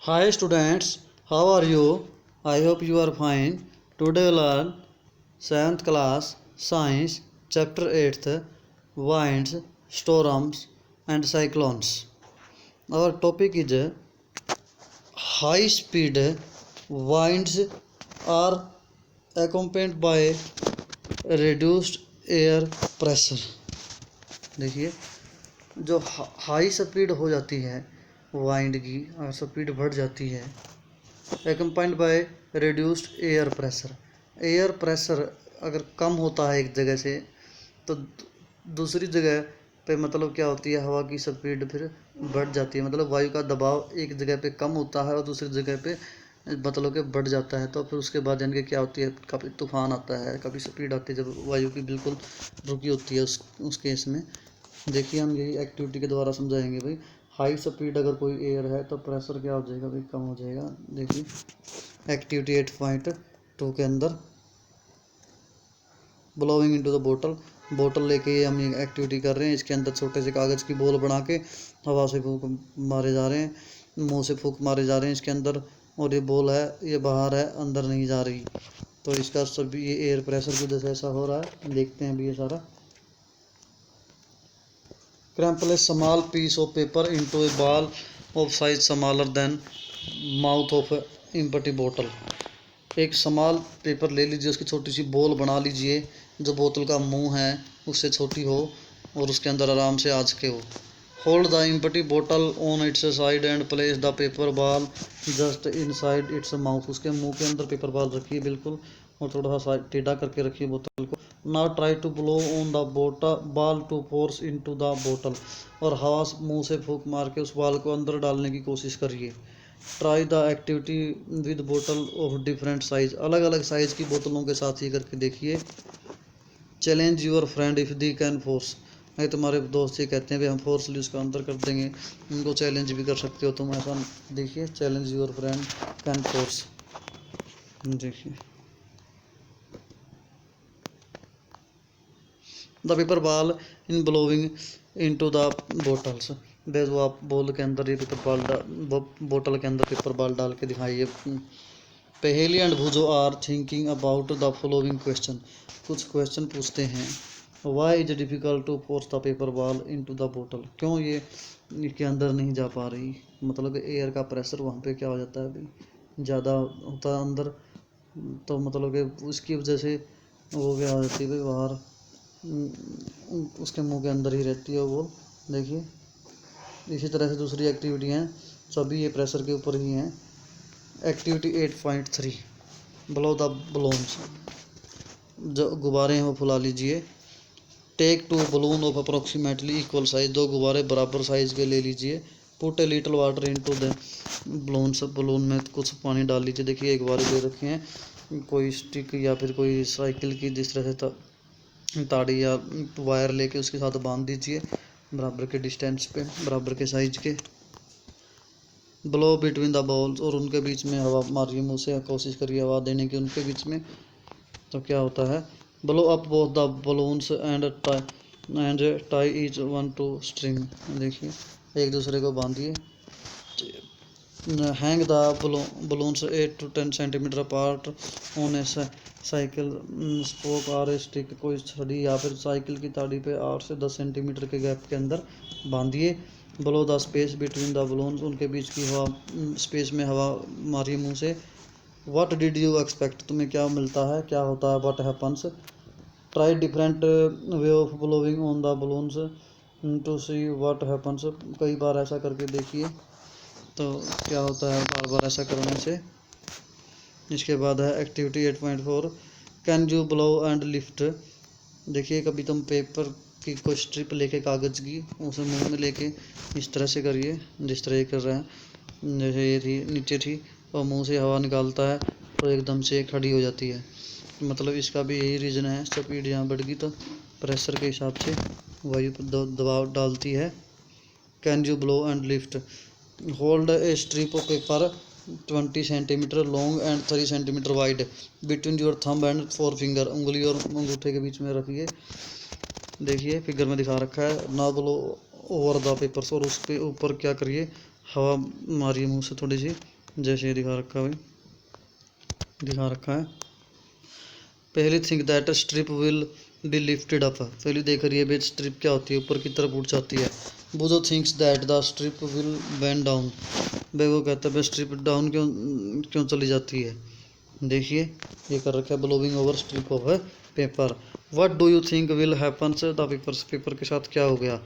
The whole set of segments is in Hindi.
Hi students, how are you? I hope you are fine. Today we learn 7th class Science Chapter 8th Winds, Storms and Cyclones. Our topic is high speed winds are accompanied by reduced air pressure. देखिए जो हाई स्पीड हो जाती है वाइंड की, अगर स्पीड बढ़ जाती है accompanied by reduced air pressure. Air pressure अगर कम होता है एक जगह से तो दूसरी जगह पे मतलब क्या होती है, हवा की स्पीड फिर बढ़ जाती है। मतलब वायु का दबाव एक जगह पे कम होता है और दूसरी जगह पे मतलब कि बढ़ जाता है। तो फिर उसके बाद यानी कि क्या होती है, कभी तूफान आता है, कभी स्पीड आती है जब वायु की बिल्कुल रुकी होती है। उस केस में देखिए हम यही एक्टिविटी के द्वारा समझाएंगे भाई। हाई स्पीड अगर कोई एयर है तो प्रेशर क्या हो जाएगा भाई, कम हो जाएगा। देखिए एक्टिविटी 8.2 के अंदर ब्लोइंग इनटू द बोतल लेके हम ये एक्टिविटी कर रहे हैं। इसके अंदर छोटे से कागज़ की बॉल बना के हवा से फूंक मारे जा रहे हैं, मुंह से फूंक मारे जा रहे हैं इसके अंदर। और ये बॉल है, ये बाहर है, अंदर नहीं जा रही। तो इसका सभी ये एयर प्रेशर की वजह से ऐसा हो रहा है। देखते हैं अभी ये सारा। Crumple a small piece of paper into a ball of size smaller than mouth of empty bottle. एक स्मॉल पेपर ले लीजिए, उसकी छोटी सी बॉल बना लीजिए जो बोतल का मुंह है उससे छोटी हो और उसके अंदर आराम से आ सके हो। होल्ड द एम्प्टी बोतल on it's side and place the paper ball just inside its mouth. उसके मुंह के अंदर पेपर बॉल रखिए बिल्कुल, और थोड़ा सा टेढ़ा करके रखिए बोतल को। Now try to blow on the ball to force into the बोतल। और हवा मुंह से फूंक मार के उस बॉल को अंदर डालने की कोशिश करिए। ट्राई द एक्टिविटी विद बोतल ऑफ डिफरेंट साइज। अलग अलग साइज़ की बोतलों के साथ ये करके देखिए। Challenge your friend if they can force. नहीं तुम्हारे दोस्त ये कहते हैं भाई हम फोर्सली उसको अंदर कर देंगे, उनको चैलेंज भी कर सकते हो तुम ऐसा। देखिए challenge your friend can force. देखिए the paper ball in blowing into the bottles. बेज वो आप बॉल के अंदर ये पेपर बॉल बोतल के अंदर पेपर बॉल डाल के दिखाइए। Paheli and Bujho are thinking about the following question. कुछ क्वेश्चन पूछते हैं। Why is difficult to force the paper ball into the बोतल। क्यों ये इसके अंदर नहीं जा पा रही। मतलब एयर का प्रेशर वहाँ पे क्या हो जाता है भाई, ज़्यादा होता है अंदर। तो मतलब कि उसकी वजह से वो क्या हो जाती है भाई बाहर, उसके मुंह के अंदर ही रहती है वो। देखिए इसी तरह से दूसरी एक्टिविटी हैं, सभी ये प्रेशर के ऊपर ही हैं। Activity 8.3 blow the balloons. जो गुब्बारे हैं वो फुला लीजिए। Take two balloon of approximately equal size. दो गुब्बारे बराबर साइज़ के ले लीजिए। Put a little water into the balloons. Balloon में कुछ पानी डाल लीजिए। देखिए एक गुब्बारे ले रखे हैं, कोई स्टिक या फिर कोई साइकिल की जिस तरह से ताड़ी या वायर लेके उसके साथ बांध दीजिए बराबर के डिस्टेंस पे, बराबर के साइज के। Blow between the balls. और उनके बीच में हवा मारिए, मुँह से कोशिश करिए हवा देने की उनके बीच में। तो क्या होता है, blow up both the balloons and tie each one to string. देखिए एक दूसरे को बांधिए। Hang the balloons 8 to 10 centimetre apart on a cycle spoke और ए स्टिक। कोई छड़ी या फिर साइकिल की ताड़ी पे 8 से 10 सेंटीमीटर के गैप के अंदर बांधिए। Blow the space between the balloons. उनके बीच की हवा, स्पेस में हवा मारिए मुँह से। What did you expect. तुम्हें क्या मिलता है, क्या होता है। What happens. Try different way of blowing on the balloons to see what happens. कई बार ऐसा करके देखिए तो क्या होता है बार बार ऐसा करने से। इसके बाद है activity 8.4 can you blow and lift. देखिए कभी तुम पेपर की कोई स्ट्रिप लेके कागज़ की उसे मुंह में लेके इस तरह से करिए जिस तरह ये कर रहे हैं। जैसे ये थी नीचे थी और मुंह से हवा निकालता है तो एकदम से खड़ी हो जाती है। मतलब इसका भी यही रीज़न है, स्पीड यहाँ बढ़ गई तो प्रेशर के हिसाब से वायु दबाव डालती है। Can you blow and lift. Hold a strip of paper 20 centimetre long and 3 centimetre wide between your thumb and four finger. उंगली और अंगूठे के बीच में रखिए। देखिए फिगर में दिखा रखा है। ना ब्लो ओवर द पेपर्स। और उसके ऊपर क्या करिए, हवा मारिए मुँह से थोड़ी सी जैसे ये दिखा रखा है भाई, दिखा रखा है। पहली think that strip will be lifted up, पहले देख रही है भाई स्ट्रिप क्या होती है, ऊपर की तरफ उठ जाती है। Bujho thinks that the strip will bend down, भाई वो कहता है भाई स्ट्रिप डाउन क्यों क्यों चली जाती है। देखिए ये कर रखा है blowing over strip of paper. What do you think will happen the paper, paper के साथ क्या हो गया।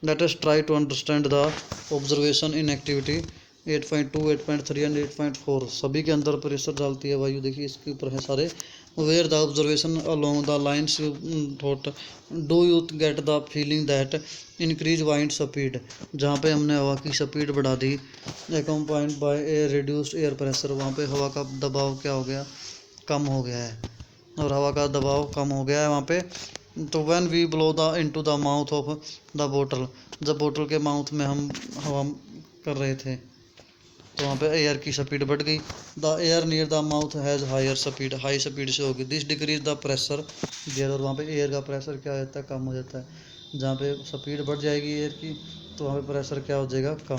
Let us try to understand the observation in activity 8.2, 8.3 and 8.4। सभी के अंदर प्रेशर डालती है वायु, देखिए इसके ऊपर है सारे। Where the observation along the lines you thought, do you get the feeling that increase wind speed, जहाँ पे हमने हवा की स्पीड बढ़ा दी accompanied by a reduced air pressure, वहाँ पे हवा का दबाव क्या हो गया, कम हो गया है, और हवा का दबाव कम हो गया है वहाँ पे। तो when we blow the into the mouth of the bottle, जब बोतल के माउथ में हम हवा कर रहे थे तो वहाँ पे एयर की स्पीड बढ़ गई। The air near the mouth has higher speed, high speed से होगी। This decrease the pressure there, और वहाँ पे एयर का प्रेशर क्या हो जाता है, कम हो जाता है। जहाँ पे स्पीड बढ़ जाएगी एयर की तो वहाँ पे प्रेशर क्या हो जाएगा, कम।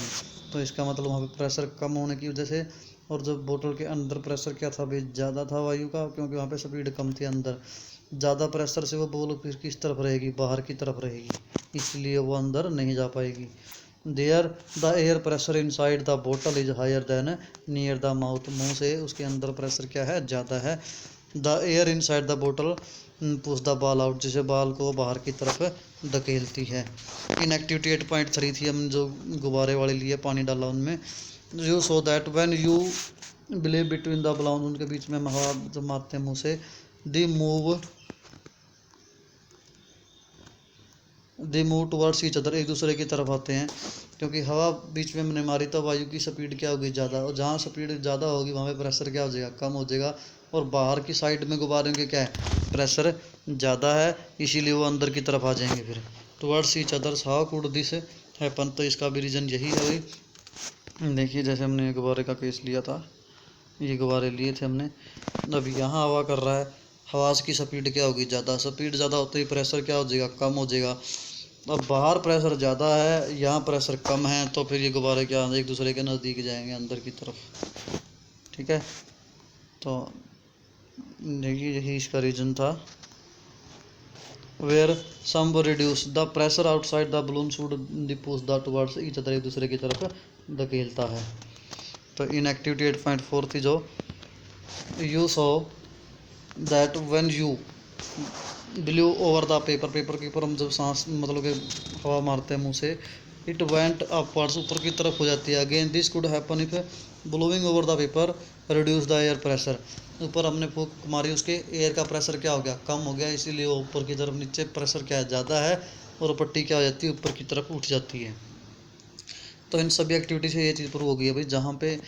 तो इसका मतलब वहाँ पे प्रेशर कम होने की वजह से, और जब बोतल के अंदर प्रेशर क्या था भाई, ज़्यादा था वायु का, क्योंकि वहाँ पे स्पीड कम थी अंदर। ज़्यादा प्रेशर से वो बॉल फिर किस तरफ रहेगी, बाहर की तरफ रहेगी, इसलिए वो अंदर नहीं जा पाएगी। There the air pressure inside the बोतल is higher than near the mouth, मुँह से उसके अंदर प्रेशर क्या है, ज़्यादा है। द एयर इनसाइड द बोतल पुश द बॉल आउट, जिसे बॉल को बाहर की तरफ धकेलती है। इन एक्टिविटी 8.3 थी, हम जो गुब्बारे वाले लिए पानी डाला उनमें। You so that when you believe between the balloon, उनके बीच में हवा जब मारते हैं मुँह से, they move towards each other, एक दूसरे की तरफ आते हैं, क्योंकि हवा बीच में हमने मारी तो वायु की स्पीड क्या होगी, ज़्यादा, और जहाँ स्पीड ज़्यादा होगी वहाँ पे प्रेशर क्या हो जाएगा, कम हो जाएगा। और बाहर की साइड में गुब्बारे के क्या है, प्रेशर ज़्यादा है, इसीलिए वो अंदर की तरफ आ जाएंगे फिर towards each others. How could this happen, तो इसका भी रीज़न यही है भाई। देखिए जैसे हमने गुब्बारे का केस लिया था, ये गुब्बारे लिए थे हमने, अब यहाँ हवा कर रहा है, हवा की स्पीड क्या होगी, ज़्यादा, स्पीड ज़्यादा होते ही प्रेशर क्या हो जाएगा, कम हो जाएगा। अब बाहर प्रेशर ज़्यादा है, यहाँ प्रेशर कम है, तो फिर ये गुब्बारे क्या एक दूसरे के नज़दीक जाएंगे अंदर की तरफ। ठीक है, तो देखिए यही इसका रीज़न था। Where some reduce the pressure outside the balloon should push the towards each other, एक दूसरे की तरफ धकेलता है। तो इन एक्टिविटी 8.4 थी जो you so that when you blue over the paper, paper के ऊपर हम जब सांस मतलब कि हवा मारते हैं मुंह से, इट वेंट अपवर्ड्स, ऊपर की तरफ हो जाती है। Again this could happen if blowing over the paper reduce the air pressure, ऊपर हमने फूंक मारी, उसके एयर का प्रेशर क्या हो गया, कम हो गया, इसीलिए वो ऊपर की तरफ, नीचे प्रेशर क्या है, ज़्यादा है, और पट्टी क्या हो जाती है, ऊपर की तरफ उठ जाती है। तो इन सभी एक्टिविटी से ये चीज़ प्रूव हो गई है भाई, जहाँ पे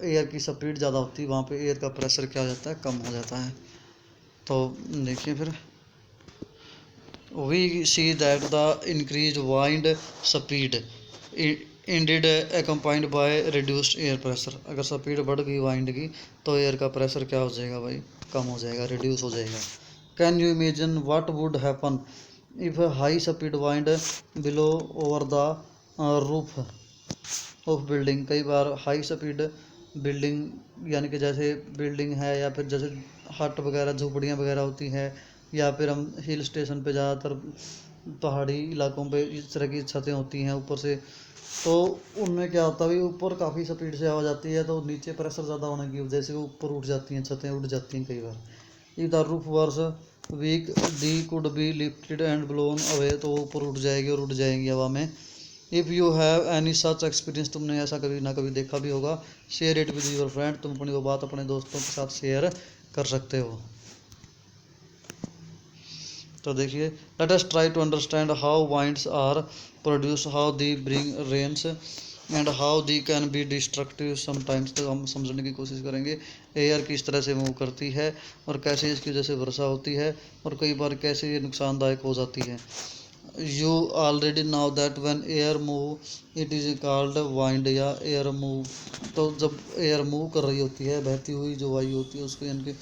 एयर की स्पीड ज़्यादा होती है वहाँ पे एयर का प्रेशर क्या हो जाता है, कम हो जाता है। तो देखिए फिर we see that the increased wind speed indeed accompanied by reduced air pressure, अगर स्पीड बढ़ गई वाइंड की तो एयर का प्रेशर क्या हो जाएगा भाई, कम हो जाएगा, रिड्यूस हो जाएगा। Can you imagine what would happen if high speed wind below over the roof of building, कई बार हाई स्पीड बिल्डिंग, यानी कि जैसे बिल्डिंग है या फिर जैसे हट वगैरह झोपड़ियाँ वगैरह होती हैं, या फिर हम हिल स्टेशन पे ज़्यादातर पहाड़ी इलाकों पे इस तरह की छतें होती हैं ऊपर से, तो उनमें क्या होता है भाई, ऊपर काफ़ी स्पीड से हवा जाती है तो नीचे प्रेशर ज़्यादा होने की वजह से वो ऊपर उठ जाती हैं, छतें उठ जाती हैं कई बार। If the roof were weak they could be lifted and blown away, तो वो ऊपर उठ जाएगी और उड़ जाएंगी हवा में। If you have any such experience, तुमने ऐसा कभी ना कभी देखा भी होगा, share it with your friend, तुम अपनी वो बात अपने दोस्तों के साथ शेयर कर सकते हो। तो देखिए let us try to understand how winds are produce, how they bring rains and how they can be destructive sometimes. तो हम समझने की कोशिश करेंगे एयर किस तरह से मूव करती है और कैसे इसकी वजह से वर्षा होती है, और कई बार कैसे ये नुकसानदायक हो जाती है। You already now that when air move it is called wind या एयर मूव, तो जब एयर मूव कर रही होती है, बहती हुई जो वायु होती है उसको, यानी कि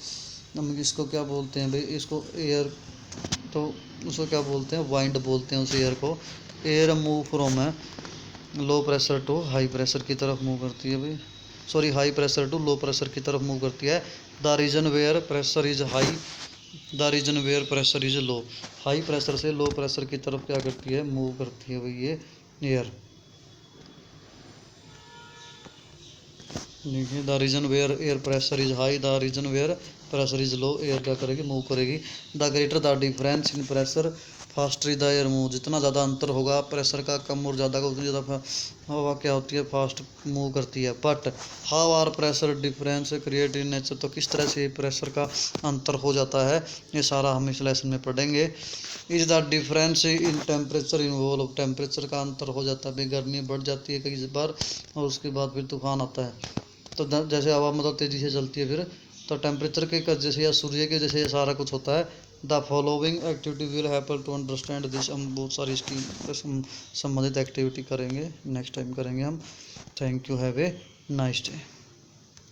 हम इसको क्या बोलते हैं भाई, इसको एयर, तो उसको क्या बोलते हैं, वाइंड बोलते हैं उस एयर को। एयर मूव फ्रॉम है low pressure to high pressure की तरफ मूव करती है भाई। High pressure to low pressure की तरफ मूव करती है। The region where pressure is high, the region where pressure is low, high pressure से लो प्रेशर की तरफ क्या करती है, मूव करती है भाई ये एयर। देखिए the region where air pressure is high, the region where pressure is low, air क्या करेगी, मूव करेगी। The greater the difference in pressure faster is the air move, जितना ज़्यादा अंतर होगा प्रेशर का कम और ज़्यादा का उतनी ज़्यादा हवा क्या होती है, फास्ट मूव करती है। But how are pressure difference create in nature, तो किस तरह से प्रेशर का अंतर हो जाता है, ये सारा हम इस लेसन में पढ़ेंगे। Is the difference in temperature involve, temperature का अंतर हो जाता है, गर्मी बढ़ जाती है कई बार और उसके बाद फिर तूफान आता है। तो जैसे हवा मतलब तेज़ी से चलती है फिर, तो टेम्परेचर के जैसे या सूर्य के जैसे ये सारा कुछ होता है। The following activity will help to understand this, हम बहुत सारी इसकी संबंधित एक्टिविटी करेंगे, नेक्स्ट टाइम करेंगे हम। Thank you, have a nice day.